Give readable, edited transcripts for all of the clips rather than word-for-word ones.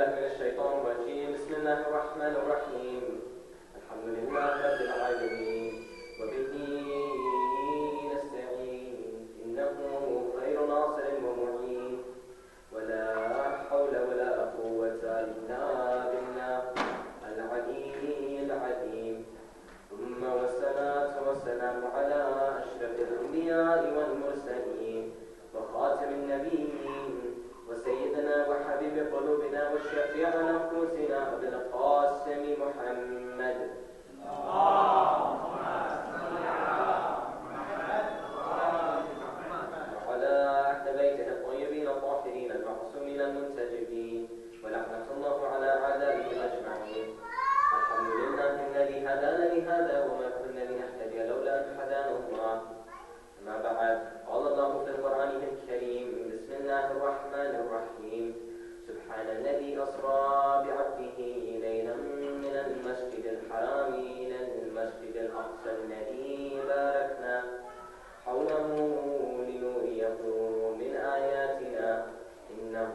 بالله من الشيطان الرجيم. بسم الله الرحمن الرحيم. الحمد لله رب العالمين وبه نستعين إنه خير ناصر ومعين ولا حول ولا قوة إلا بالله العلي العظيم. ثم والصلاة والسلام على أشرف الأنبياء والمرسلين وخاتم النبيين وسيدنا وحبيب قلوبنا وشفيع نفوسنا أبي القاسم محمد. وعلى أهل بيته الطيبين الطاهرين المعصومين المنتجبين ولعنة الله على أعدائهم أجمعين. الحمد لله الذي هدانا لهذا وما كنا لنهتدي لولا أن هدانا الله. أما بعد، قال الله في القرآن الكريم: بسم الله الرحمن الرحيم. سبحان الذي أسرى بعبده ليلا من المسجد الحرام إلى المسجد الأقصى الذي باركنا حوله لنريه من آياتنا إنه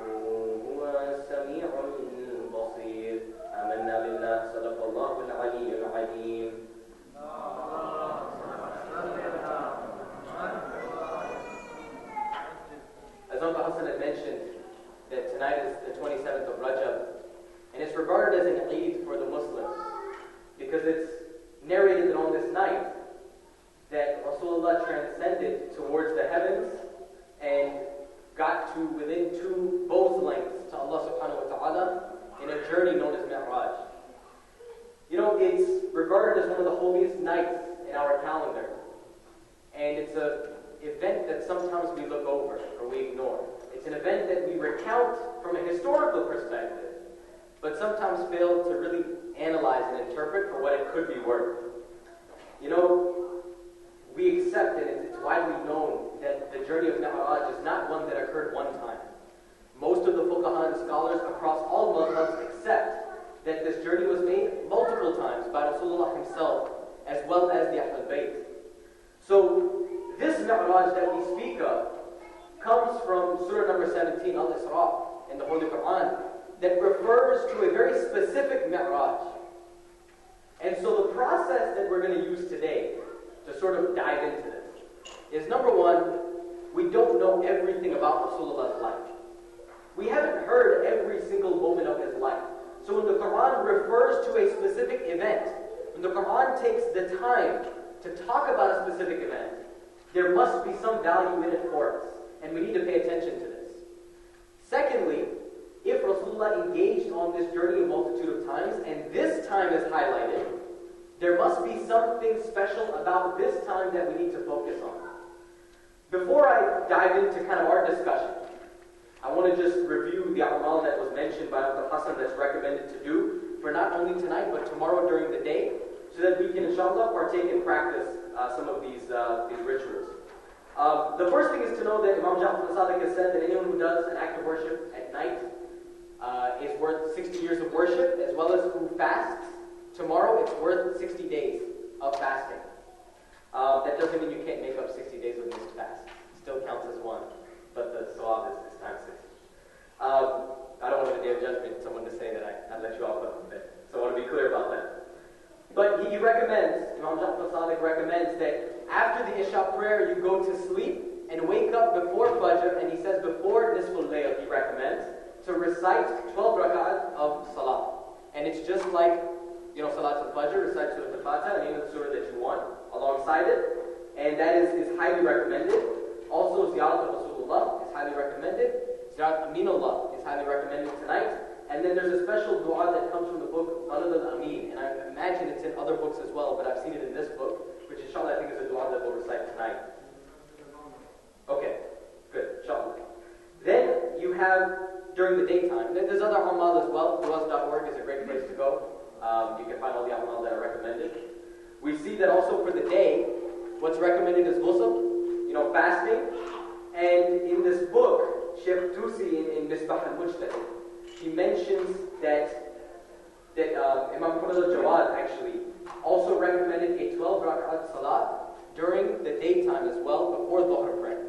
هو السميع البصير. آمنا بالله. صدق الله العلي العظيم. As Uncle Hassan had mentioned, that tonight is the 27th of Rajab, and it's regarded as an Eid for the Muslims, because it's narrated that on this night that Rasulullah transcended towards the heavens and got to within 2 bow's lengths to Allah subhanahu wa ta'ala in a journey known as Mi'raj. You know, it's regarded as one of the holiest nights in our calendar, and it's an event that sometimes we look over or we ignore. It's an event that we recount from a historical perspective, but sometimes fail to really analyze and interpret for what it could be worth. You know, we accept it, it's widely known that the journey of Mi'raj is not one that occurred one time. Most of the fuqaha and scholars across all madhabs accept that this journey was made multiple times by Rasulullah himself, as well as the Ahlul Bayt. So, this Mi'raj that we speak of comes from Surah number 17, Al-Isra, in the Holy Quran, that refers to a very specific Mi'raj. And so the process that we're going to use today to sort of dive into this is, number one, we don't know everything about Rasulullah's life. We haven't heard every single moment of his life. So when the Quran refers to a specific event, when the Quran takes the time to talk about a specific event, there must be some value in it for us, and we need to pay attention to this. Secondly, if Rasulullah engaged on this journey a multitude of times, and this time is highlighted, there must be something special about this time that we need to focus on. Before I dive into kind of our discussion, I want to just review the amal that was mentioned by Uncle Hassan that's recommended to do for not only tonight, but tomorrow during the day, so that we can, inshallah, partake and practice some of these rituals. The first thing is to know that Imam Ja'far al-Sadiq has said that anyone who does an act of worship at night is worth 60 years of worship, as well as who fasts tomorrow, it's worth 60 days of fasting. That doesn't mean you can't make up 60 days of missed fast. It still counts as one, but the sawab is times 60. I don't want to day of judgment someone to say that I let you off a bit, so I want to be clear about that. But he recommends, Imam Ja'far al-Sadiq recommends that after the Isha prayer you go to sleep and wake up before Fajr, and he says before Nisful Layl he recommends to recite 12 rak'at of Salah. And it's just like, you know, Salat al-Fajr, recite Surah al-Fatiha, the name of the surah that you want, alongside it. And that is highly recommended. Also, Ziyarat al-Rasulullah is highly recommended. Ziyarat Aminullah is highly recommended tonight. And then there's a special dua that comes from the book Balad al-Amin, and I imagine it's in other books as well, but I've seen it in this book, which inshallah I think is a dua that we'll recite tonight. Okay, good, inshallah. Then you have, during the daytime, there's other amal as well. Duas.org is a great place to go. You can find all the amal that are recommended. We see that also for the day, what's recommended is ghusl, you know, fasting. And in this book, Sheikh Tusi in Misbah al-Mujtahid, he mentions that Imam Muhammad al-Jawad actually also recommended a 12 rak'at salat during the daytime as well, before Dhuhr prayer.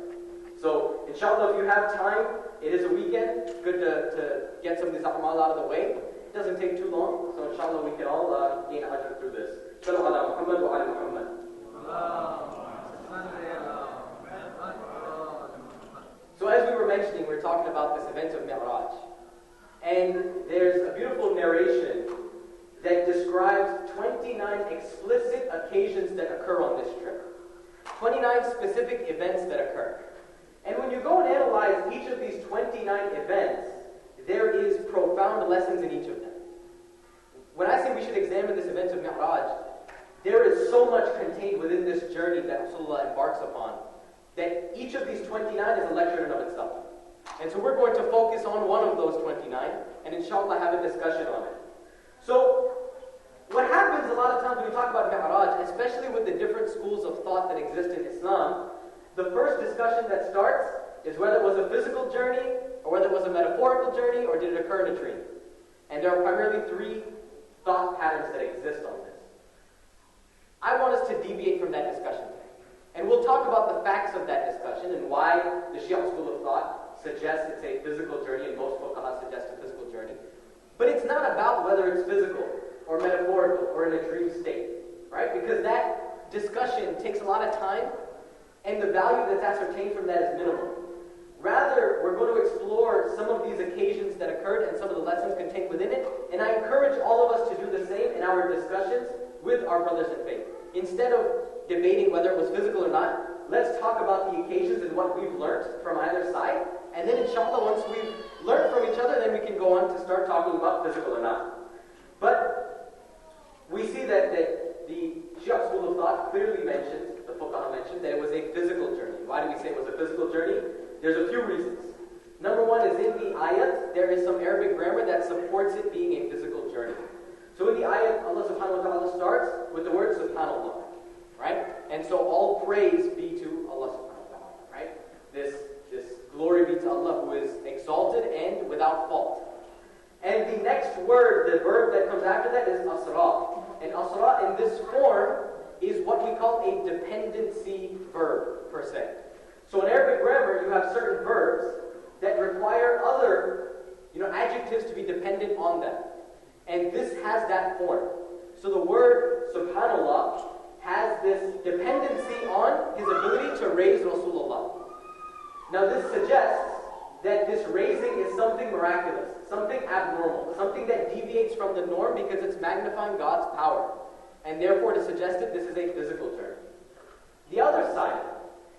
So, inshallah, if you have time, It is a weekend. It's good to get some of these a'mal out of the way. It doesn't take too long, so inshallah we can all gain ajr through this. Sallu ala Muhammad wa ala Muhammad. So as we were mentioning, we're talking about this event of Mi'raj. And there's a beautiful narration that describes 29 explicit occasions that occur on this trip. 29 specific events that occur. And when you go and analyze each of these 29 events, there is profound lessons in each of them. When I say we should examine this event of Mi'raj, there is so much contained within this journey that Rasulullah embarks upon, that each of these 29 is a lecture in and of itself. And so we're going to focus on one of those 29, and inshallah have a discussion on it. So, what happens a lot of times when we talk about Mi'raj, especially with the different schools of thought that exist in Islam, the first discussion that starts is whether it was a physical journey, or whether it was a metaphorical journey, or did it occur in a dream. And there are primarily three thought patterns that exist on this. I want us to deviate from that discussion today. And we'll talk about the facts of that discussion and why the Shia school of thought suggests it's a physical journey and most fuqaha suggest a physical journey. But it's not about whether it's physical or metaphorical or in a dream state, right? Because that discussion takes a lot of time and the value that's ascertained from that is minimal. Rather, we're going to explore some of these occasions that occurred and some of the lessons contained within it. And I encourage all of us to do the same in our discussions with our brothers in faith. Instead of debating whether it was physical or not, let's talk about the occasions and what we've learned from either side. And then inshallah, once we've learned from each other, then we can go on to start talking about physical or not. But we see that the Shia school of thought clearly mentioned, the fuqaha mentioned, that it was a physical journey. Why do we say it was a physical journey? There's a few reasons. Number one is in the ayat, there is some Arabic grammar that supports it being a physical journey. So in the ayat, Allah subhanahu wa ta'ala starts with the word subhanallah, right? And so all praise be to Allah subhanahu wa ta'ala, right? This glory be to Allah who is exalted and without fault. And the next word, the verb that comes after that is asra. And asra in this form is what we call a dependency verb, per se. So in Arabic grammar, you have certain verbs that require other, adjectives to be dependent on them. And this has that form. So the word subhanallah has this dependency on his ability to raise Rasulullah. Now this suggests that this raising is something miraculous, something abnormal, something that deviates from the norm because it's magnifying God's power. And therefore to suggest that this is a physical journey. The other side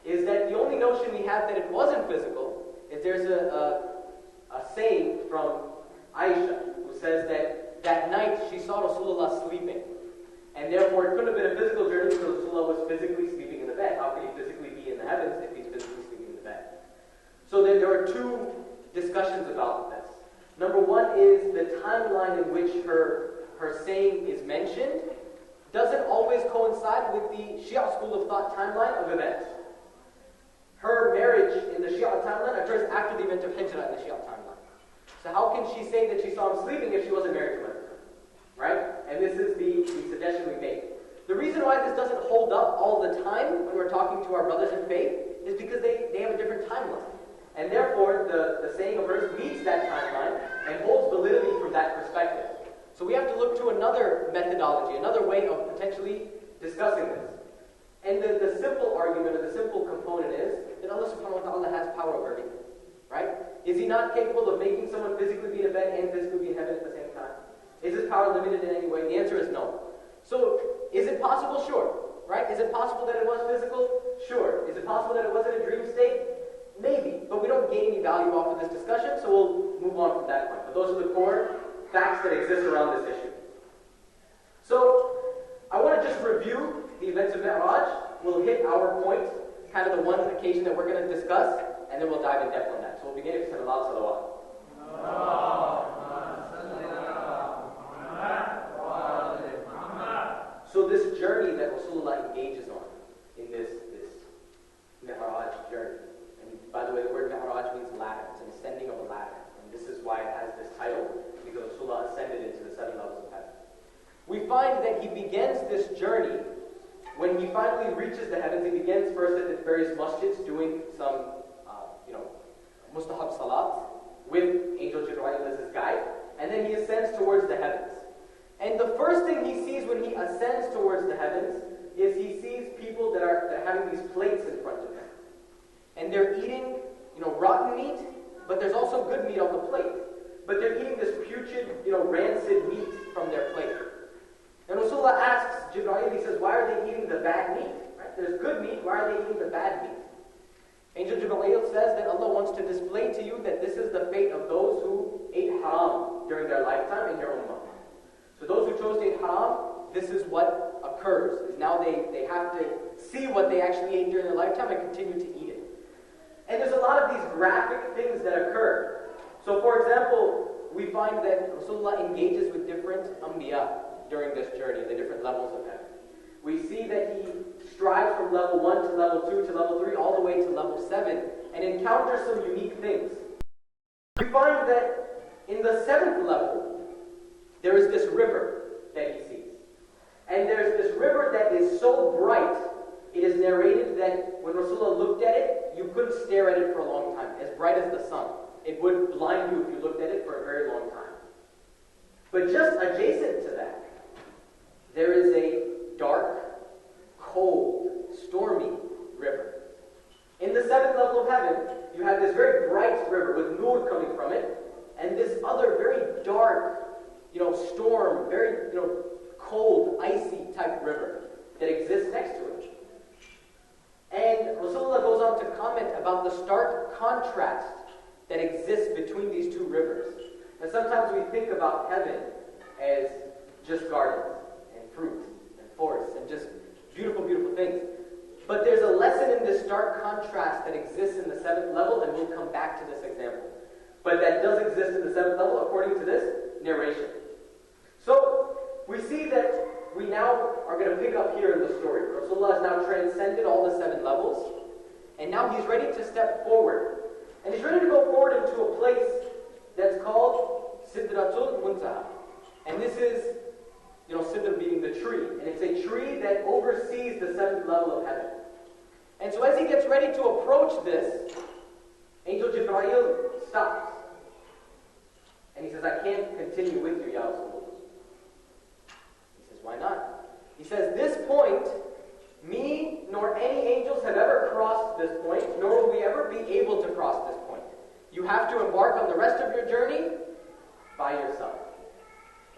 is that the only notion we have that it wasn't physical is there's a saying from Aisha who says that night she saw Rasulullah sleeping. And therefore it couldn't have been a physical journey because Rasulullah was physically sleeping in the bed. How could he physically be in the heavens if he's physically sleeping in the bed? So then there are two discussions about this. Number one is the timeline in which her saying is mentioned doesn't always coincide with the Shia school of thought timeline of events. Her marriage in the Shia timeline occurs after the event of Hijrah in the Shia timeline. So how can she say that she saw him sleeping if she wasn't married to him? Right? And this is the suggestion we make. The reason why this doesn't hold up all the time when we're talking to our brothers in faith is because they have a different timeline. And therefore, the saying of hers meets that timeline and holds validity from that perspective. So we have to look to another methodology, another way of potentially discussing this. And the simple argument or the simple component is that Allah subhanahu wa ta'ala has power over everything. Right? Is he not capable of making someone physically be in a bed and physically be in heaven at the same time? Is his power limited in any way? The answer is no. So, is it possible? Sure. Right? Is it possible that it was physical? Sure. Is it possible that it was in a dream state? Maybe. But we don't gain any value off of this discussion, so we'll move on from that point. But those are the core facts that exist around this issue. So, I want to just review the events of Mi'raj. We'll hit our point, kind of the one occasion that we're going to discuss, and then we'll dive in depth on that. So we'll begin with Salawat Salawat. So this journey that Rasulullah engages on in this Mi'raj journey, and by the way, the word Mi'raj means ladder. It's an ascending of a ladder. And this is why it has this title, because Rasulullah ascended into the 7 levels of heaven. We find that he begins this journey when he finally reaches the heavens. He begins first at the various masjids doing some, mustahab salat with Angel Jibreel as his guide, and then he ascends towards the heavens. And the first thing he sees when he ascends towards the heavens is he sees people that are having these plates in front of him. And they're eating, rotten meat, but there's also good meat on the plate. But they're eating this putrid, rancid meat from their plate. And Rasulullah asks Jibreel, he says, why are they eating the bad meat? Right? There's good meat, why are they eating the bad meat? Angel Jibreel says that Allah wants to display to you that this is the fate of those who ate haram during their lifetime in your ummah. So those who chose to eat haram, this is what occurs. Is now they have to see what they actually ate during their lifetime and continue to eat it. And there's a lot of these graphic things that occur. So for example, we find that Rasulullah engages with different anbiya during this journey, the different levels of heaven. We see that he strives from level 1 to level 2 to level 3 all the way to level 7 and encounters some unique things. We find that in the 7th level, there is this river that he sees. And there's this river that is so bright, it is narrated that when Rasulullah looked at it, you couldn't stare at it for a long time, as bright as the sun. It would blind you if you looked at it for a very long time. But just adjacent to that, there is a dark, cold, stormy river. In the 7th level of heaven, you have this very bright river with nur coming from it, and this other very dark, storm, very, cold, icy type river that exists next to it. And Rasulullah goes on to comment about the stark contrast that exists between these two rivers. And sometimes we think about heaven as just gardens and fruit and forests and just beautiful, beautiful things. But there's a lesson in this stark contrast that exists in the 7th level, and we'll come back to this example. But that does exist in the 7th level according to this narration. So we see that we now are going to pick up here in the story. Rasulullah has now transcended all the 7 levels, and now he's ready to step forward. And he's ready to go forward into a place that's called Sidratul Muntaha. And this is, Sidr being the tree. And it's a tree that oversees the 7th level of heaven. And so as he gets ready to approach this, Angel Jibreel stops. And he says, I can't continue with you, Ya Rasulullah. He says, why not? He says, this point, me nor any angels have ever crossed this point, nor will we ever be able to cross this point. You have to embark on the rest of your journey by yourself.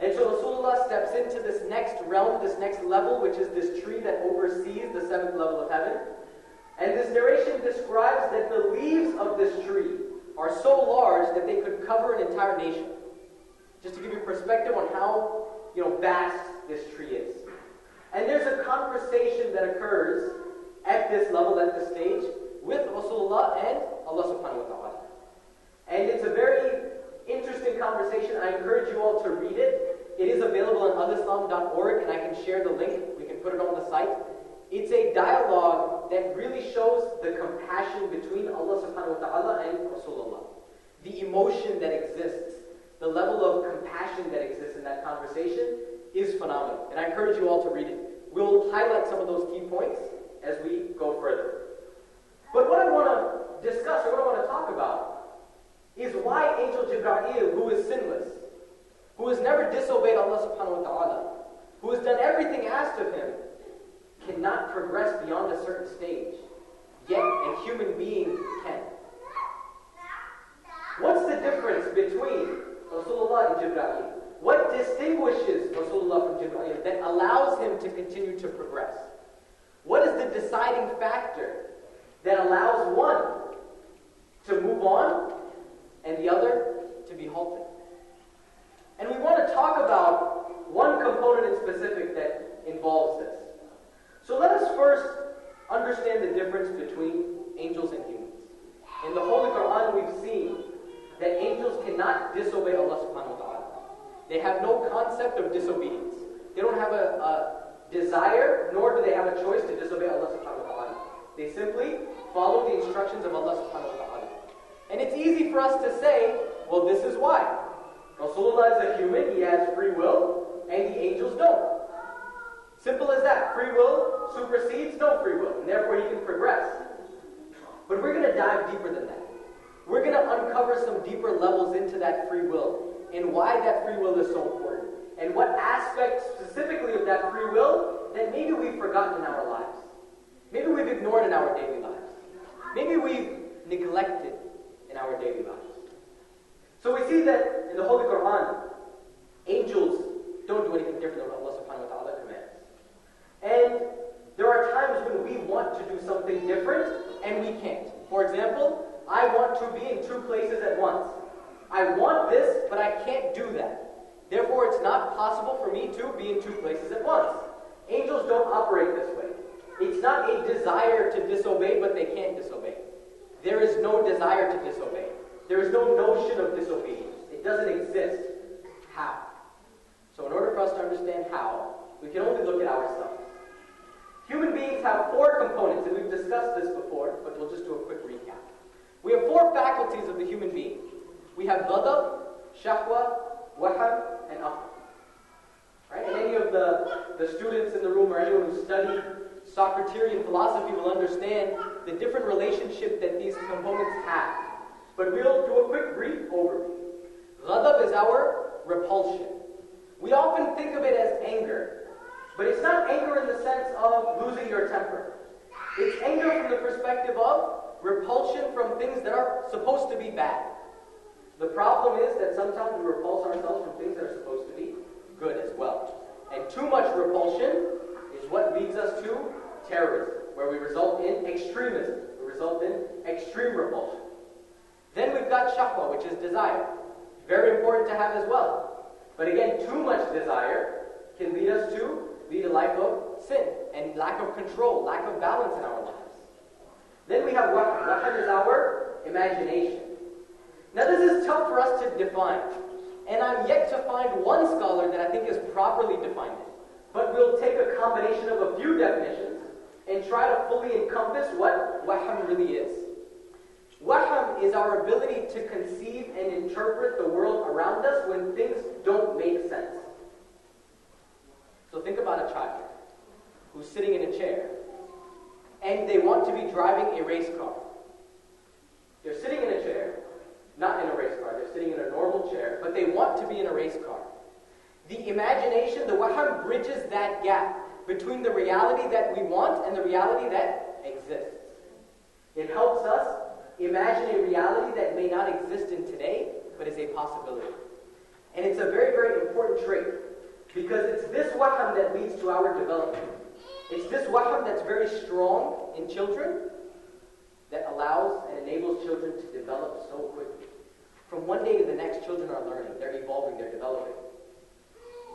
And so Rasulullah steps into this next realm, this next level, which is this tree that oversees the 7th level of heaven. And this narration describes that the leaves of this tree are so large that they could cover an entire nation. Just to give you perspective on how, vast this tree is. And there's a conversation that occurs at this level, at this stage, with Rasulullah and Allah subhanahu wa ta'ala. And it's a very interesting conversation. I encourage you all to read it. It is available on alislam.org, and I can share the link. We can put it on the site. It's a dialogue that really shows the compassion between Allah subhanahu wa ta'ala and Rasulullah. The emotion that exists, the level of compassion that exists in that conversation is phenomenal. And I encourage you all to read it. We'll highlight some of those key points as we go further. But what I want to discuss, or what I want to talk about, is why Angel Jibreel, who is sinless, who has never disobeyed Allah subhanahu wa ta'ala, who has done everything asked of him, cannot progress beyond a certain stage, yet a human being can. What's the difference between Rasulullah and Jibreel? What distinguishes Rasulullah from Jibreel that allows him to continue to progress? What is the deciding factor that allows one to move on and the other to be halted? And we want to talk about one component in specific that involves this. So let us first understand the difference between angels and humans. In the Holy Quran, we've seen that angels cannot disobey Allah subhanahu wa ta'ala. They have no concept of disobedience. They don't have a desire, nor do they have a choice to disobey Allah subhanahu wa ta'ala. They simply follow the instructions of Allah subhanahu wa ta'ala. And it's easy for us to say, well, this is why. Rasulullah is a human, he has free will, and the angels don't. Simple as that. Free will supersedes no free will, and therefore he can progress. But we're going to dive deeper than that. we're going to uncover some deeper levels into that free will and why that free will is so important and what aspects specifically of that free will that maybe we've forgotten in our lives. Maybe we've ignored in our daily lives. Maybe we've neglected in our daily lives. So we see that in the Holy Quran, angels don't do anything different than what Allah subhanahu wa ta'ala commands. And there are times when we want to do something different and we can't. For example, I want to be in two places at once. I want this, but I can't do that. Therefore, it's not possible for me to be in two places at once. Angels don't operate this way. It's not a desire to disobey, but they can't disobey. There is no desire to disobey. There is no notion of disobedience. It doesn't exist. How? So in order for us to understand how, we can only look at ourselves. Human beings have four components, and we've discussed this before, but we'll just do a quick recap. We have four faculties of the human being. We have ghadab, shahwa, waham, and aql. Right? And any of the students in the room or anyone who studied Socratean philosophy will understand the different relationship that these components have. But we'll do a quick brief overview. Ghadab is our repulsion. We often think of it as anger, but it's not anger in the sense of losing your temper. It's anger from the perspective of repulsion from things that are supposed to be bad. The problem is that sometimes we repulse ourselves from things that are supposed to be good as well. And too much repulsion is what leads us to terrorism, where we result in extremism. We result in extreme repulsion. Then we've got shahwa, which is desire. Very important to have as well. But again, too much desire can lead us to lead a life of sin and lack of control, lack of balance in our lives. Then we have waham. Waham is our imagination. Now this is tough for us to define. And I'm yet to find one scholar that I think has properly defined it. But we'll take a combination of a few definitions and try to fully encompass what waham really is. Waham is our ability to conceive and interpret the world around us when things don't make sense. So think about a child who's sitting in a chair and they want to be driving a race car. They're sitting in a chair, not in a race car, they're sitting in a normal chair, but they want to be in a race car. The imagination, the waham, bridges that gap between the reality that we want and the reality that exists. It helps us imagine a reality that may not exist in today, but is a possibility. And it's a very, very important trait, because it's this waham that leads to our development. It's this waham that's very strong in children that allows and enables children to develop so quickly. From one day to the next, children are learning, they're evolving, they're developing.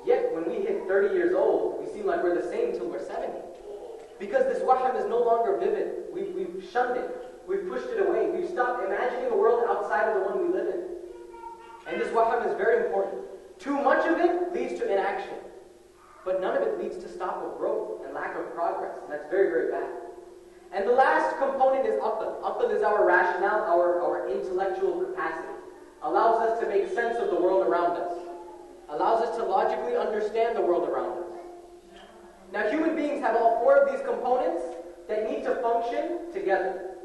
Yet, when we hit 30 years old, we seem like we're the same until we're 70. Because this waham is no longer vivid. We've shunned it. We've pushed it away. We've stopped imagining a world outside of the one we live in. And this waham is very important. Too much of it leads to inaction. But none of it leads to stop of growth and lack of progress. And that's very, very bad. And the last component is aql. Aql is our rationale, our intellectual capacity. Allows us to make sense of the world around us. Allows us to logically understand the world around us. Now, human beings have all four of these components that need to function together.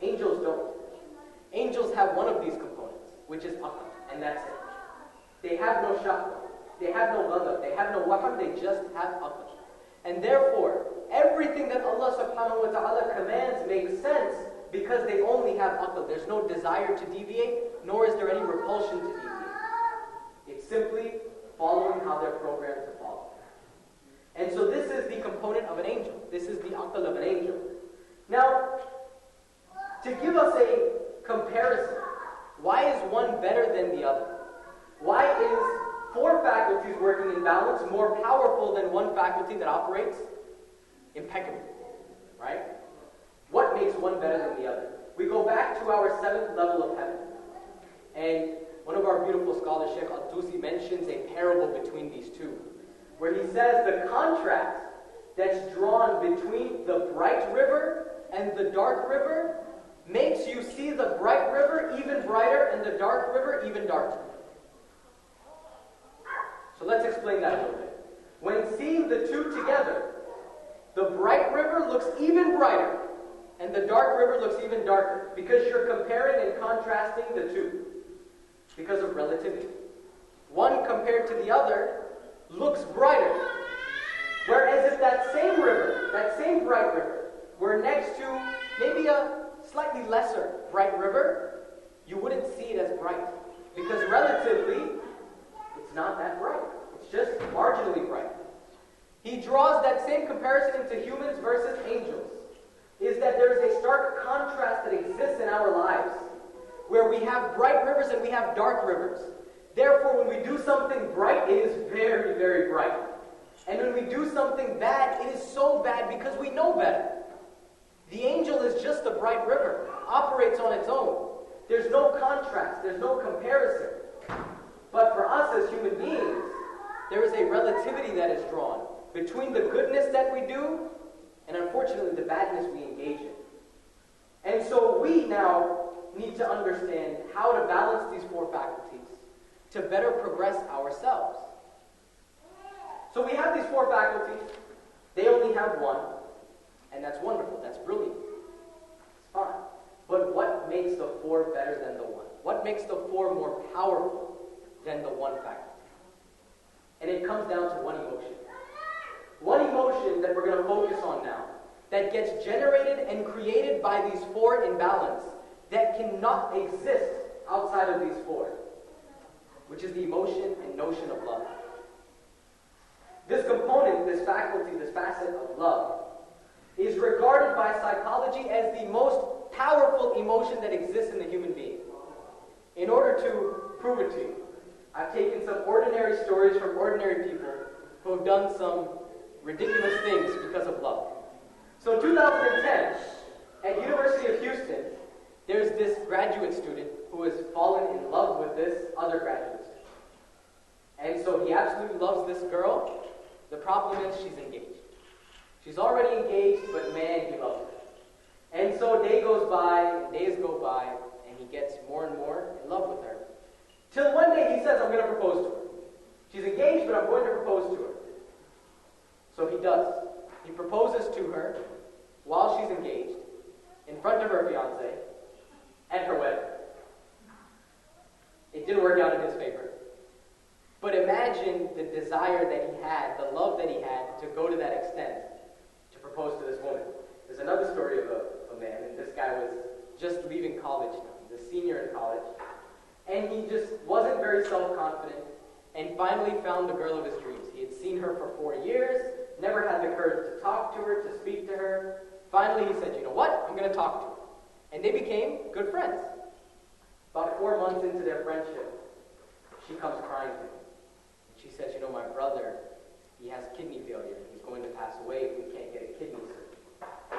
Angels don't. Angels have one of these components, which is aql, and that's it. They have no shahwa, they have no ghadab, they have no waham, they just have aql. And therefore, everything that Allah subhanahu wa ta'ala commands makes sense because they only have aql. There's no desire to deviate, nor is there any repulsion to deviate. It's simply following how they're programmed to follow. And so this is the component of an angel. This is the aql of an angel. Now, to give us a comparison, why is one better than the other? Why is four faculties working in balance more powerful than one faculty that operates impeccably? Right? What makes one better than the other? We go back to our seventh level of heaven. And one of our beautiful scholars, Sheikh Al-Tusi, mentions a parable between these two, where he says the contrast that's drawn between the bright river and the dark river makes you see the bright river even brighter and the dark river even darker. So let's explain that a little bit. When seeing the two together, the bright river looks even brighter and the dark river looks even darker because you're comparing and contrasting the two because of relativity. One compared to the other looks brighter. Whereas if that same river, that same bright river, were next to maybe a slightly lesser bright river, you wouldn't see it as bright. Because relatively, it's not that bright. It's just marginally bright. He draws that same comparison into humans versus angels. Is that there is a stark contrast that exists in our lives, where we have bright rivers and we have dark rivers. Therefore, when we do something bright, it is very, very bright. And when we do something bad, it is so bad because we know better. The angel is just a bright river, operates on its own. There's no contrast, there's no comparison. But for us as human beings, there is a relativity that is drawn between the goodness that we do and unfortunately the badness we engage in. And so we now need to understand how to balance these four faculties to better progress ourselves. So we have these four faculties. They only have one, and that's wonderful, that's brilliant. It's fine. But what makes the four better than the one? What makes the four more powerful than the one faculty? And it comes down to one emotion. One emotion that we're going to focus on now, that gets generated and created by these four in balance, that cannot exist outside of these four, which is the emotion and notion of love. This component, this faculty, this facet of love, is regarded by psychology as the most powerful emotion that exists in the human being. In order to prove it to you, I've taken some ordinary stories from ordinary people who have done some ridiculous things because of love. So in 2010, at University of Houston, there's this graduate student who has fallen in love with this other graduate student. And so he absolutely loves this girl. The problem is she's engaged. She's already engaged, but man, he loves her. And so day goes by, and days go by, and he gets more and more in love with her. Till one day he says, I'm going to propose to her. She's engaged, but I'm going to propose to her. So he does. He proposes to her while she's engaged, in front of her fiancé, at her wedding. It didn't work out in his favor. But imagine the desire that he had, the love that he had to go to that extent to propose to this woman. There's another story of a man, and this guy was just leaving college now. He's a senior in college. And he just wasn't very self-confident, and finally found the girl of his dreams. He had seen her for 4 years, never had the courage to talk to her, to speak to her. Finally he said, you know what, I'm going to talk to her. And they became good friends. About 4 months into their friendship, she comes crying to him. She says, you know, my brother, he has kidney failure. He's going to pass away if we can't get a kidney surgery.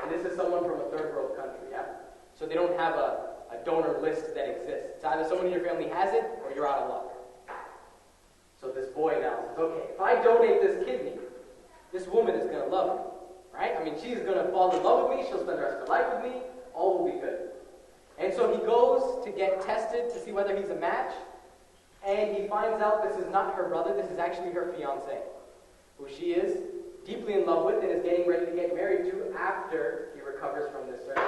And this is someone from a third world country, yeah? So they don't have a donor list that exists. It's either someone in your family has it, or you're out of luck. So this boy now says, okay, if I donate this kidney, this woman is going to love me, right? I mean, she's going to fall in love with me. She'll spend the rest of her life with me. All will be good. And so he goes to get tested to see whether he's a match. And he finds out this is not her brother, this is actually her fiancé, who she is deeply in love with and is getting ready to get married to after he recovers from this surgery.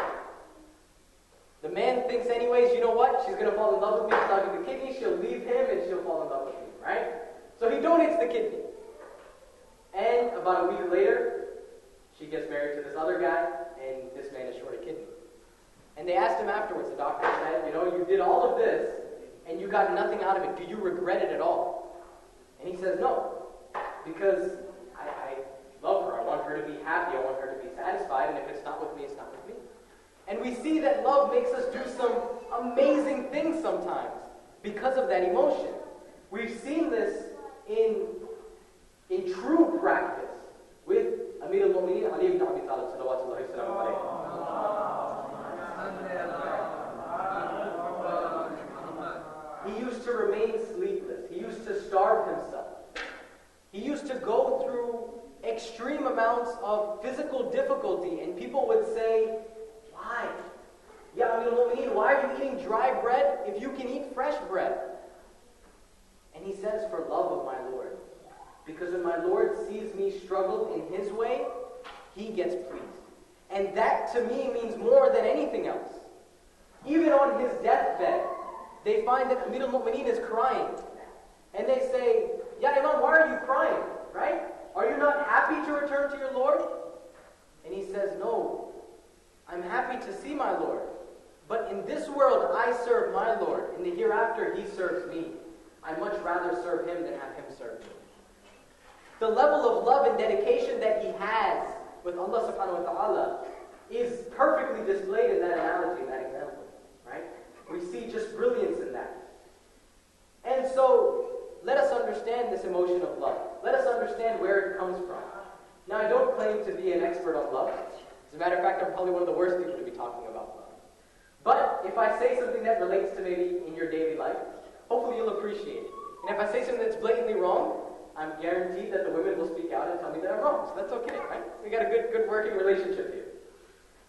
The man thinks anyways, you know what, she's going to fall in love with me, she'll give the kidney, she'll leave him, and she'll fall in love with me, right? So he donates the kidney. And about a week later, she gets married to this other guy, and this man is short a kidney. And they asked him afterwards, the doctor said, you know, you did all of this, and you got nothing out of it. Do you regret it at all? And he says, no, because I love her. I want her to be happy. I want her to be satisfied. And if it's not with me, it's not with me. And we see that love makes us do some amazing things sometimes because of that emotion. We've seen this in true practice with Amir al-Mu'mineen Ali ibn Abi Talib salawatullahi wa sallam. He used to remain sleepless. He used to starve himself. He used to go through extreme amounts of physical difficulty, and people would say, why? Ya Amir al-Mu'mineen, why are you eating dry bread if you can eat fresh bread? And he says, for love of my Lord. Because when my Lord sees me struggle in his way, he gets pleased. And that to me means more than anything else. Even on his deathbed, they find that Amir al-Mu'mineen is crying. And they say, Ya Imam, why are you crying? Right? Are you not happy to return to your Lord? And he says, no, I'm happy to see my Lord. But in this world, I serve my Lord. In the hereafter, he serves me. I'd much rather serve him than have him serve me. The level of love and dedication that he has with Allah subhanahu wa ta'ala is perfectly displayed in that analogy, in that example. Right? We see just brilliance in that. And so, let us understand this emotion of love. Let us understand where it comes from. Now, I don't claim to be an expert on love. As a matter of fact, I'm probably one of the worst people to be talking about love. But if I say something that relates to maybe in your daily life, hopefully you'll appreciate it. And if I say something that's blatantly wrong, I'm guaranteed that the women will speak out and tell me that I'm wrong. So that's okay, right? We got a good working relationship here.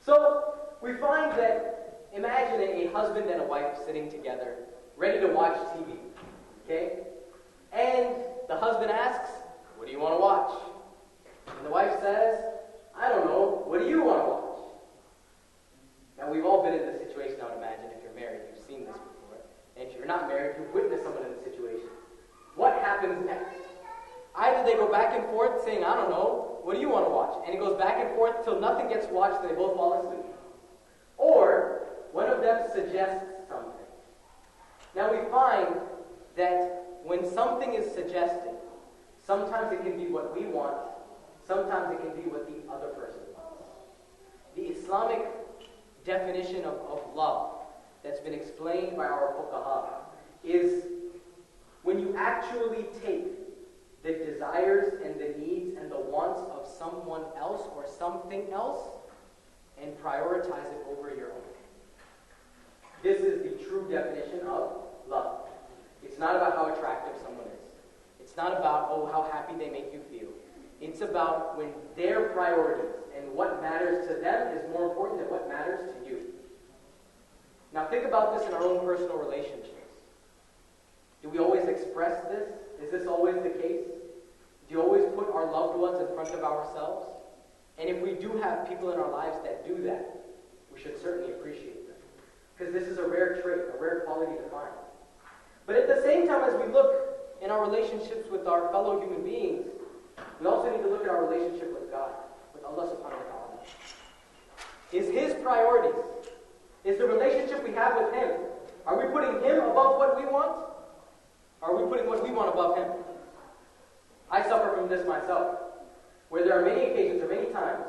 So, we find that, imagine a husband and a wife sitting together, ready to watch TV. Okay? And the husband asks, what do you want to watch? And the wife says, I don't know, what do you want to watch? Now we've all been in this situation, I would imagine, if you're married, you've seen this before. And if you're not married, you've witnessed someone in this situation. What happens next? Either they go back and forth saying, I don't know, what do you want to watch? And it goes back and forth till nothing gets watched and they both fall asleep. Or one of them suggests something. Now we find that when something is suggested, sometimes it can be what we want, sometimes it can be what the other person wants. The Islamic definition of love that's been explained by our fuqaha is when you actually take the desires and the needs and the wants of someone else or something else and prioritize it over your own. This is the true definition of love. It's not about how attractive someone is. It's not about, oh, how happy they make you feel. It's about when their priorities and what matters to them is more important than what matters to you. Now think about this in our own personal relationships. Do we always express this? Is this always the case? Do you always put our loved ones in front of ourselves? And if we do have people in our lives that do that, we should certainly appreciate them. Because this is a rare trait, a rare quality to find. But at the same time, as we look in our relationships with our fellow human beings, we also need to look at our relationship with God, with Allah subhanahu wa ta'ala. Is His priorities, is the relationship we have with Him, are we putting Him above what we want? Or are we putting what we want above Him? I suffer from this myself, where there are many occasions or many times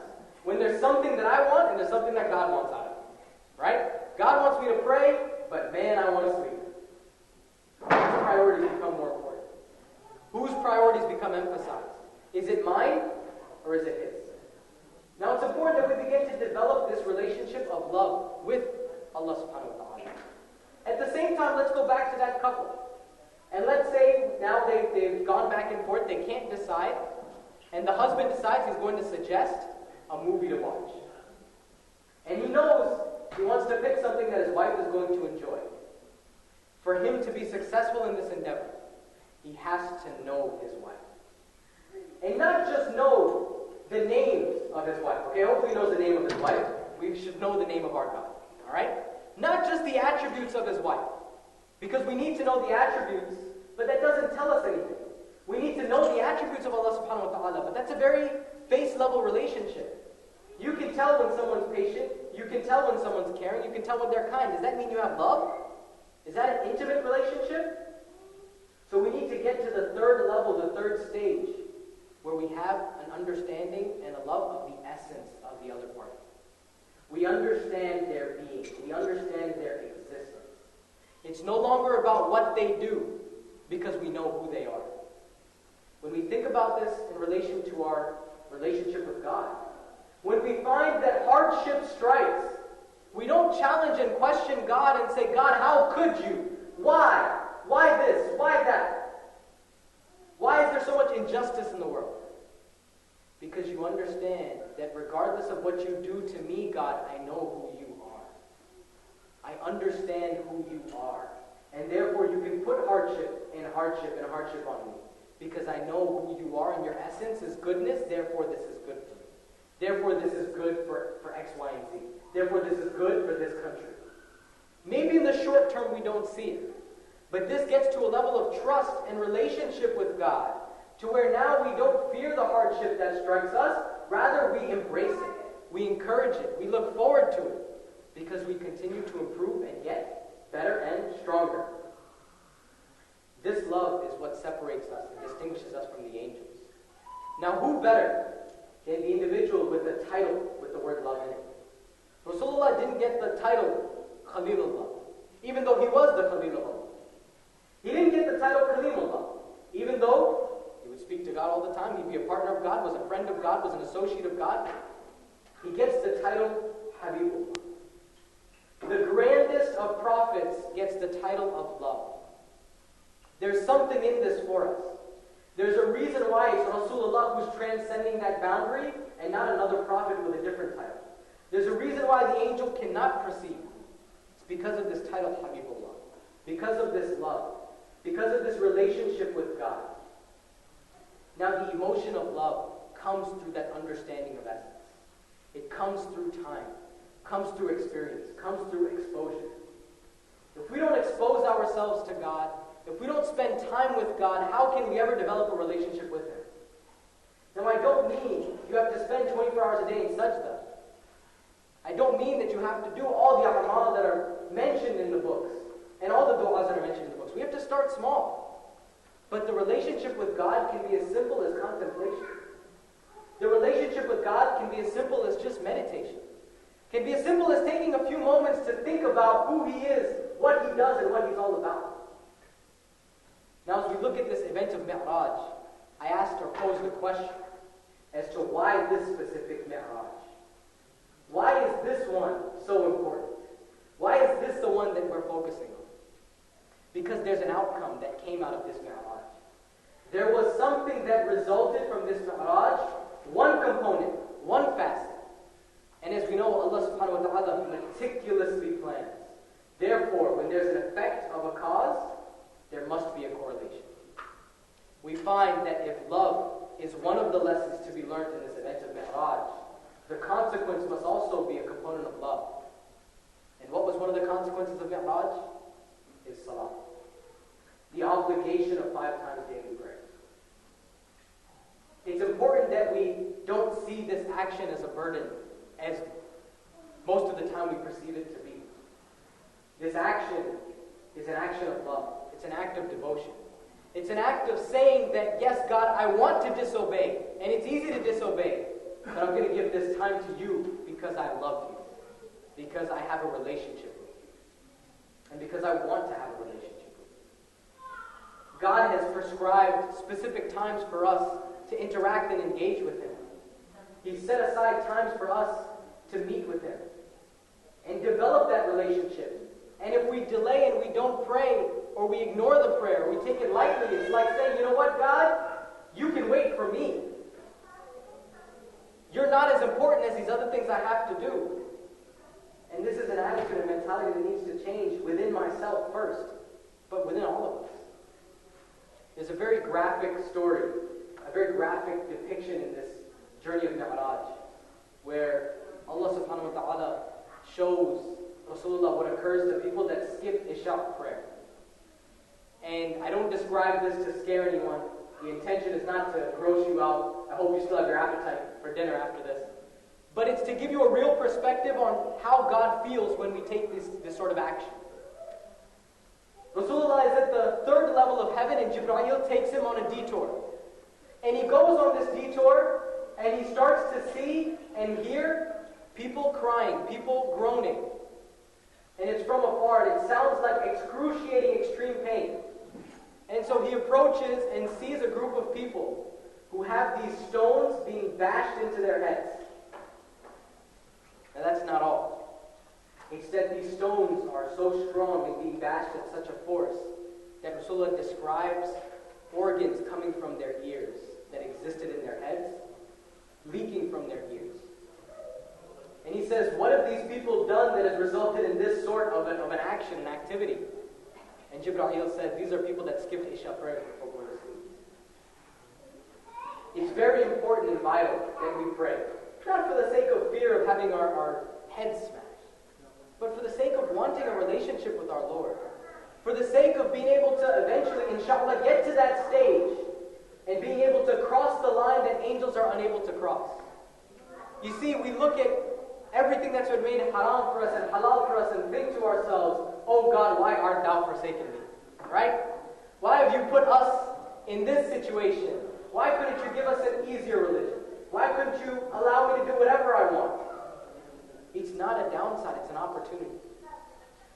when there's something that I want and there's something that God wants out of me. Right? God wants me to pray, but man, I want to sleep. Whose priorities become more important? Whose priorities become emphasized? Is it mine or is it His? Now it's important that we begin to develop this relationship of love with Allah subhanahu wa ta'ala. At the same time, let's go back to that couple. And let's say now they've gone back and forth, they can't decide, and the husband decides he's going to suggest a movie to watch. And he knows he wants to pick something that his wife is going to enjoy. For him to be successful in this endeavor, he has to know his wife. And not just know the names of his wife. Okay, hopefully he knows the name of his wife. We should know the name of our God. Alright? Not just the attributes of his wife. Because we need to know the attributes, but that doesn't tell us anything. We need to know the attributes of Allah subhanahu wa ta'ala, but that's a very base level relationship. You can tell when someone's patient, you can tell when someone's caring, you can tell when they're kind. Does that mean you have love? Is that an intimate relationship? So we need to get to the third level, the third stage, where we have an understanding and a love of the essence of the other party. We understand their being. We understand their existence. It's no longer about what they do, because we know who they are. When we think about this in relation to our relationship with God, when we find that hardship strikes, we don't challenge and question God and say, God, how could you? Why? Why this? Why that? Why is there so much injustice in the world? Because you understand that regardless of what you do to me, God, I know who you are. I understand who you are. And therefore you can put hardship and hardship and hardship on me. Because I know who you are and your essence is goodness, therefore this is good for me. Therefore, this is good for X, Y, and Z. Therefore, this is good for this country. Maybe in the short term we don't see it. But this gets to a level of trust and relationship with God, to where now we don't fear the hardship that strikes us. Rather, we embrace it. We encourage it. We look forward to it. Because we continue to improve and get better and stronger. This love is what separates us and distinguishes us from the angels. Now, who better than the individual with the title with the word love in it? Rasulullah didn't get the title Khalilullah, even though he was the Khalilullah. He didn't get the title Kalimullah, even though he would speak to God all the time. He'd be a partner of God, was a friend of God, was an associate of God. He gets the title Habibullah. The grandest of prophets gets the title of love. There's something in this for us. There's a reason why it's Rasulullah who's transcending that boundary and not another prophet with a different title. There's a reason why the angel cannot proceed. It's because of this title Habibullah. Because of this love. Because of this relationship with God. Now the emotion of love comes through that understanding of essence. It comes through time. Comes through experience. Comes through exposure. If we don't expose ourselves to God, if we don't spend time with God, how can we ever develop a relationship with Him? Now I don't mean you have to spend 24 hours a day in sajda. I don't mean that you have to do all the a'mal that are mentioned in the books and all the du'as that are mentioned in the books. We have to start small. But the relationship with God can be as simple as contemplation. The relationship with God can be as simple as just meditation. Can be as simple as taking a few moments to think about who He is, what He does, and what He's all about. Now, as we look at this event of Mi'raj, I asked or posed a question as to why this specific Mi'raj. Why is this one so important? Why is this the one that we're focusing on? Because there's an outcome that came out of this Mi'raj. There was something that resulted from this Mi'raj, one component, one facet. And as we know, Allah subhanahu wa ta'ala meticulously plans. Therefore, when there's an effect of a cause, there must be a correlation. We find that if love is one of the lessons to be learned in this event of Mi'raj, the consequence must also be a component of love. And what was one of the consequences of Mi'raj? Is salah. The obligation of 5 times daily prayer. It's important that we don't see this action as a burden, as most of the time we perceive it to be. This action is an action of love. It's an act of devotion. It's an act of saying that, yes, God, I want to disobey. And it's easy to disobey. But I'm going to give this time to you because I love you. Because I have a relationship with you. And because I want to have a relationship with you. God has prescribed specific times for us to interact and engage with Him. He's set aside times for us to meet with Him. And develop that relationship. And if we delay and we don't pray, or we ignore the prayer, or we take it lightly, it's like saying, you know what, God? You can wait for me. You're not as important as these other things I have to do. And this is an attitude and mentality that needs to change within myself first, but within all of us. There's a very graphic story, a very graphic depiction in this journey of Mi'raj, where Allah subhanahu wa ta'ala shows Rasulullah what occurs to people that skip Isha prayer. And I don't describe this to scare anyone. The intention is not to gross you out. I hope you still have your appetite for dinner after this. But it's to give you a real perspective on how God feels when we take this sort of action. Rasulullah is at the 3rd level of heaven and Jibreel takes him on a detour. And he goes on this detour and he starts to see and hear people crying, people groaning. And it's from afar and it sounds like excruciating extreme pain. And so he approaches and sees a group of people who have these stones being bashed into their heads. And that's not all. Instead, these stones are so strong and being bashed at such a force that Rasulullah describes organs coming from their ears that existed in their heads, leaking from their ears. And he says, what have these people done that has resulted in this sort of an action, an activity? And Jibreel said, these are people that skipped Isha prayer before going to sleep. It's very important and vital that we pray. not for the sake of fear of having our heads smashed, but for the sake of wanting a relationship with our Lord. For the sake of being able to eventually, inshallah, get to that stage and being able to cross the line that angels are unable to cross. You see, we look at everything that's been made haram for us and halal for us and think to ourselves, oh God, why art thou forsaken me? Right? Why have you put us in this situation? Why couldn't you give us an easier religion? Why couldn't you allow me to do whatever I want? It's not a downside, it's an opportunity.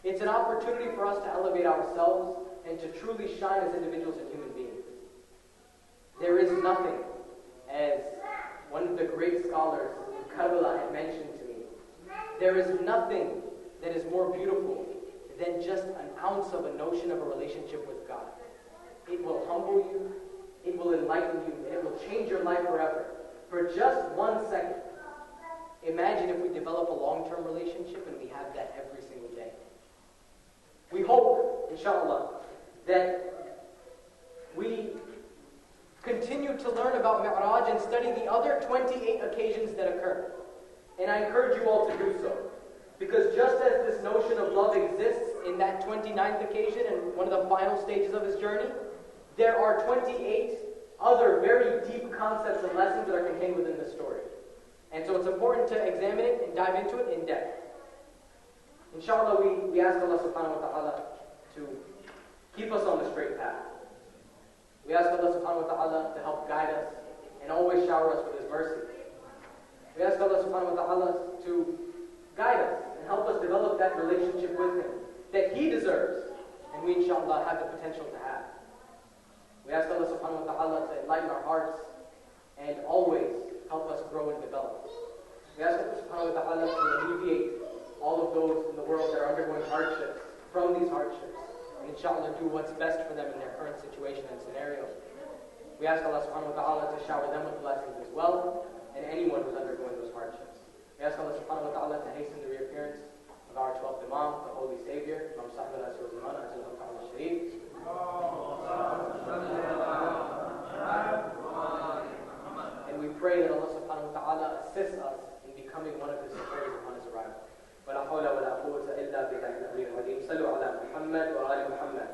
It's an opportunity for us to elevate ourselves and to truly shine as individuals and human beings. There is nothing, as one of the great scholars, Karbala, had mentioned to me, there is nothing that is more beautiful than just an ounce of a notion of a relationship with God. It will humble you, it will enlighten you, and it will change your life forever. For just 1 second, imagine if we develop a long-term relationship and we have that every single day. We hope, inshallah, that we continue to learn about Mi'raj and study the other 28 occasions that occur. And I encourage you all to do so. Because just as this notion of love exists in that 29th occasion and one of the final stages of his journey, there are 28 other very deep concepts and lessons that are contained within the story. And so it's important to examine it and dive into it in depth. Inshallah, we ask Allah subhanahu wa ta'ala to keep us on the straight path. We ask Allah subhanahu wa ta'ala to help guide us and always shower us with His mercy. We ask Allah subhanahu wa ta'ala to guide us and help us develop that relationship with Him that He deserves and we inshallah have the potential to have. We ask Allah subhanahu wa ta'ala to enlighten our hearts and always help us grow and develop. We ask Allah subhanahu wa ta'ala to alleviate all of those in the world that are undergoing hardships from these hardships and inshallah do what's best for them in their current situation and scenario. We ask Allah subhanahu wa ta'ala to shower them with blessings as well and anyone who's undergoing those hardships. We ask Allah subhanahu wa ta'ala to hasten the reappearance of our 12th Imam, the Holy Savior, Imam Sahib al-Asr al-Zaman, Ajal al-Ta'ala al-Sharif. And we pray that Allah subhanahu wa ta'ala assists us in becoming one of His supporters upon His arrival. ولا حول ولا قوة إلا بالله العلي العظيم. صلوا على محمد وآل محمد.